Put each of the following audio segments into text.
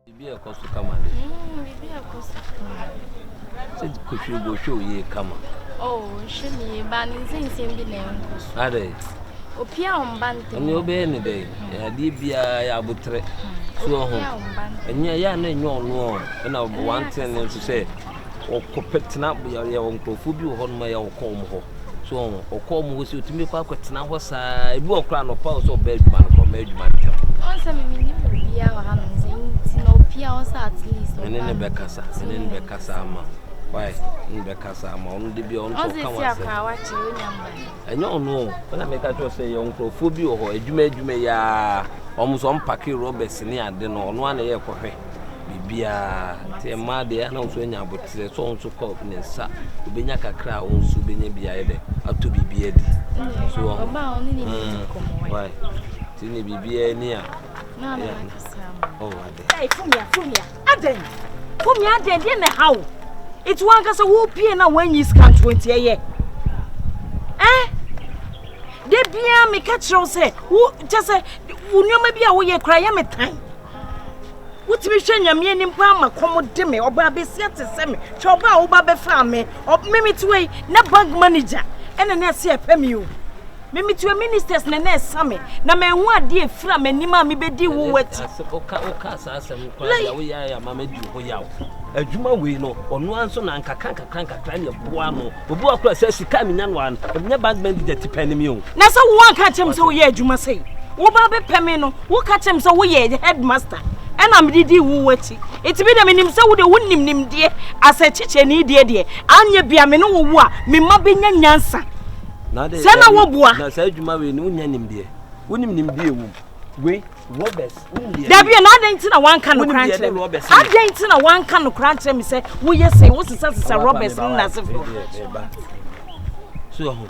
Bibia kosu kama bibia kosu kama Kohwiegu show ye kama oh shini ba ni nsensem bi na enkosu ade opia ombante ni obe ni de ya di bia ya butre so ho enya ya na enyo no na one thing to say okopetna ya onkrofo bi ho no ya okom ho so okom ho si otimi kwa kwetna ho saa ebi okra no pa so ba adwuma no ko ma adwuma ntam on se me ni bia wa ha no nti no opia on sa at least ene ne be kasa ama why in be kasa ama on de bi on to kan wa se akwa wa chi onyamba enyo no na me ka to say onkrofo bi ho adwuma ya omuso mpake Roberts ni ade no ono ana ye kohwe bibia te ma de na so nya abotre so on so ko ne nsa obenya kakra on so benya bia ye de ato bibia di so on ba on ni ni komo why ti ni bibia ni a na na kasama oh ade hey fumia aden dey na how it wan ka say wo pie na wan yi scan 20 ye de bia me ka kire say wo just say unyoma bia wo ye kra ya metan wotimi hwe nyame ni mpa makom de me oba besia te se me hwe oba wo ba be fa me mimi tiwe na bank manager ene na se epemi o mimi tiwe ministers na na esame na me hu ade efira manima me bedi wo wati oka sa asem kwa ya wo ya mama di ho yawo adwuma we no ono anso na nkaka ne boa no obu akura se sika me nyanwa no nya bank manager ti panimi o na se wo anka chem se wo ye adwuma sei wo ba be pemi no wo ka chem se wo ye headmaster ena me didi wo wati etibi de menim se wo de wonnim nim de asa chiche ni de anye bia me no wo wo a me ma benya nyansa na de se na wo boa na sa adwuma we no nya nim de wonim nim de wo we Roberts Dabi na adanti na wan kan no kranche adanti na wan kan no kranche me se wo ye se wo sisa Roberts na sefo so ho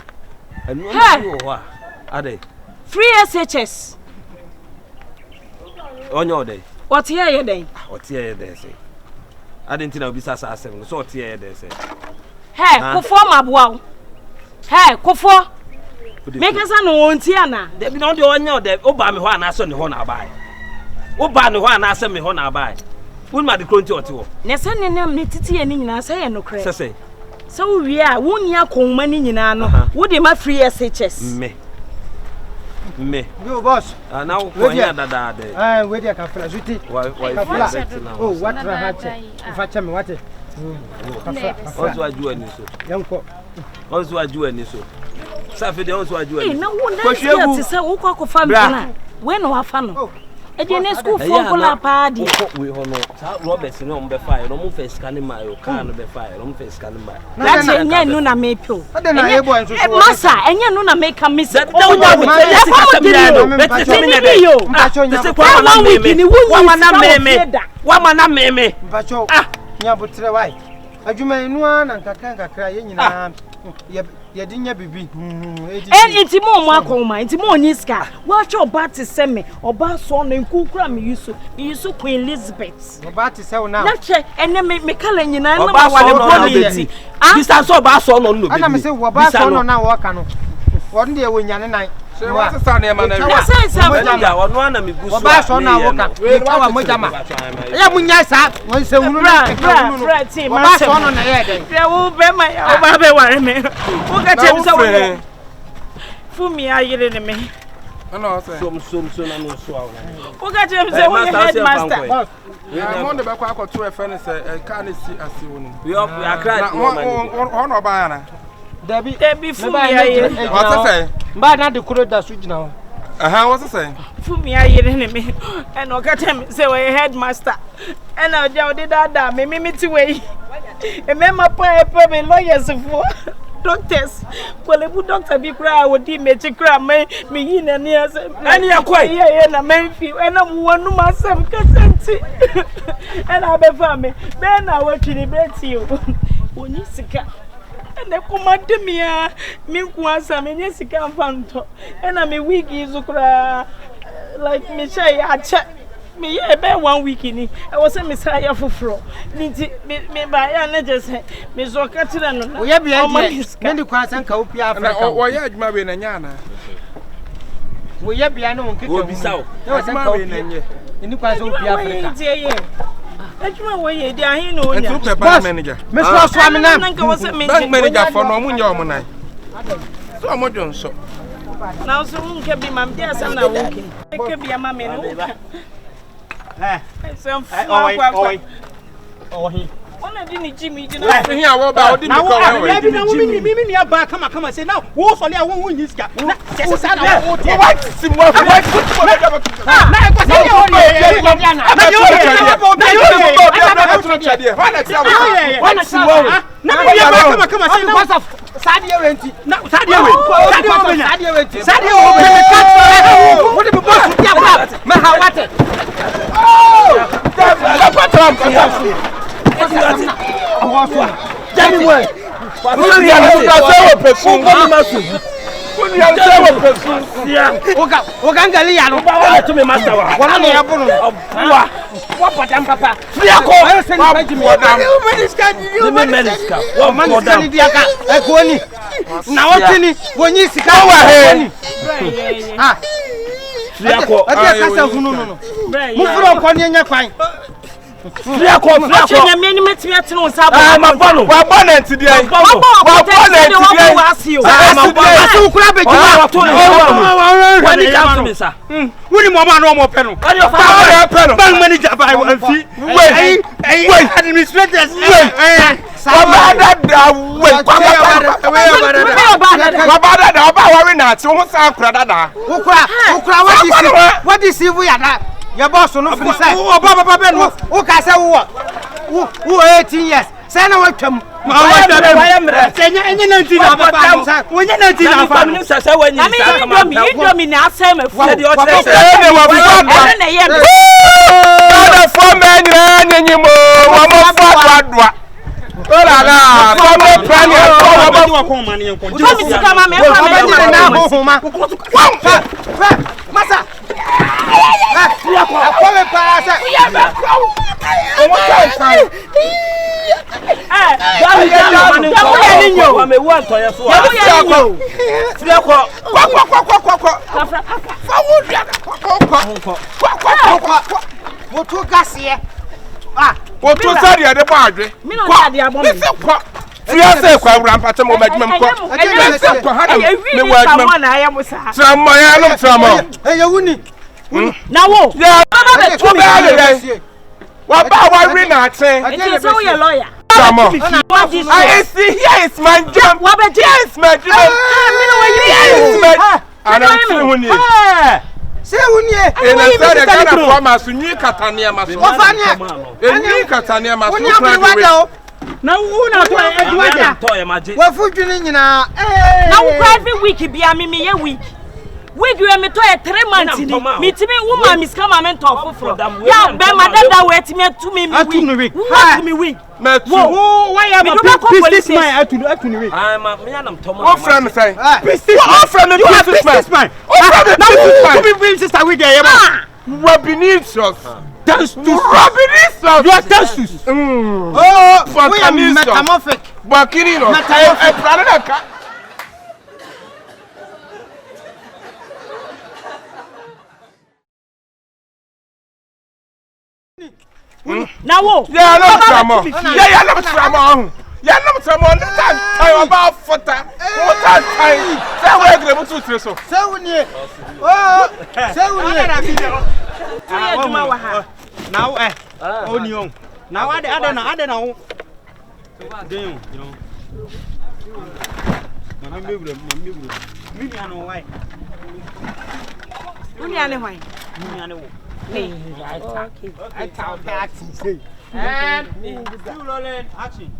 anu anu ho a ade free SHS onyo de what here ye den say adanti na obi sasa asem so what here de say he kofo maboa he kofo make us no onti ana de bi no de onyo de oba me ho ana so ne ho na abai oba ne ho ana se me ho na abai won ma de kronti ote ho ne se ne ne titi ye ni nyina se ye no kre se so wie a woni akonma ni nyina no wo de ma free SHS me yo boss na wo ko nya dada de we dia ka fla juti why oh what ra hache ufacha me wate ozo aju ani so yanko ozo aju ani so safi de ozo aju ani na wo na ti se wo ko akofa mbana we no afa no e de ne school for kola pa di we ho no sa Roberts no mbe fire no mo first scan ma yo kan no be fire no mo first scan ma na che nya nu na me pio ade na Yeboah nso so masa enya nu na me ka miss da wo na we betete mi na de yo se kwa na meme wa ma na meme mpacho nya botre wai adwuma enu na nkakra ye nyina ye dinya bibi intimo mo akoma intimo onyi ska wa hwe oba te se me oba so no nkukura me yusu Queen Elizabeth oba te se na na hwe ene me kala nyina na ma wa no beti bisa so oba so no no beti ana me se oba so no na wo ka no won de wonyane nan se wa se sa na ma na wi ya wono ana me gusu oba so na wo ka we wa moja ma ya munya sa won se wunu na oba so no na ye den ya wo be ma ya oba be ware me wo ka che bisa wo fumi ayire ne me ana se som na no so awo wo ka che bisa wo headmaster mo de be kwa akoto e fe ne se ka ne si asi wonu we akra ono ba ya na Debi fumi ayire what say ba na de kuro da su jina ho what say fumi ayire ne me e no ka che me se wo headmaster e na ode da me ti we e me ma pa me lawyers for doctors kwalebu doctor bi kra wodi mechi kra me yi na ni ase ani akwai ye na menfi e na mu wonu masem kasenti e na be fa me be na watwini beti o oni sika ene kuma demia mi nkuasa me nye sika mfanto e na me week izukra like me say ache me ye be 1 week ni e wo se me say ya foforo nti me ba ya na je se me zo ka tire no o ye bia je me ndi kwa san ka opia Africa o ye adwuma we na nya na We ye bia no nkeke. Wo bisa o. Na asema we na nye. Ni kwa so bia Africa. Ejuma we ye di ahin no nya. Ento bank manager. Me so so am na. Bank manager for no munye o munai. So amodwo nso. Na so nke bi mam dia sam na wonke. Nke bi ama me no. Sem fu Oh he. Ona di ni Jimmy di na. Here wo ba odi mi ko wa we. Na mi ni aba kama say now wo so le a wo nyi sika. Na se sa na wo tie. What sim wo what na ko say yo na. Na yo Wana sim wo. Na mi aba kama say now. Sadia wenti. Na sadia wenti. Sadia wo be ka. Wo de boss dia bra. Ma ha wate. Oh! Jamie way. Ogangali ya no. To me master wa. Wala ne ya bunu. Wa padam papa. What man dia ka e ko ni. Na wotini wonyi sika wa he. Ah. Friako. Ade kasa hunu no. Mu furo ko ni nya kwan. Friako. Nya me ni metimi atene on sa Ah, ma bono. Wa bonnet dia. Wa bonnet dia. Wa asio. Asu kura be juma. Wani ka to me sa. Woni mo ma no mo pe no. Wani fa pe no. Bank manager ba wa fi. Wait. Administrators. Wabada da we. Wabada da ba worry na ti ho sa akura dada. Ukura what is you ya da? Your boss no free side. Oh baba ben no. O ka say wo 18 years. Say na watwam. Senya enye na nti na baba. Wonye na nti na fa. Sa sa wanyi sa kama. Indomie na asem afu. De o tell Eh wa Ene na ye. Ada fo me nyira nyanyimo. Wa mo fo adwa. Ola la, so me plan e ko wa ko mani en ko. To mi sika ma me fa me na ho ma. Masa. Akole pa sa. Wotu sari ade ba adwe. mi no ya de abon mi. Fiase kwa rampate mo badwem ko. Kwa hada me wadwem. Na ya musa. Trammo ya no trammo. Eye wuni. Na wo. Ya ba to be ale. Wa ba wa ri na aten. Enti so we lawyer. Trammo. I see here is my job. Wa be Yes, my job. mi no we Yes. Ana tuni. Se wuni e. Ena sare kana kwa masunyi katania maso. Ofania. Eni katania maso. Wuni abri na wu na to eduwaja. To ya maje. Wa fudwini nyina. Na wo every week bia me ye week. Week we me to 3 months ni. Me timi wo ma miska ma me to foforo. Ya be ma dada we timi atumi mi week. Atumi week. Metu. Why am a businessman atuni week? Ah ma me anam to What friend say? Businessman. What friend me businessman? What friend me businessman? Who be sister we get here? Wabinicious. Dance to Wabinicious. You are dance. Oh, we are metamorphic. Bakini no. Planeta. Na wo. Yeah, no tramo. Yeah, no tramo. Yeah, no tramo. Time about fota. What time? Say we agree with two so. Say wuni. Oh, say wuni. Tu ye duma wa ha. Now onion. Now ade na wo. Den, you know. Mami buru. Mi nya no why. Uni ane hwan? Mi nya no wo. I tell action say. And you rolling action.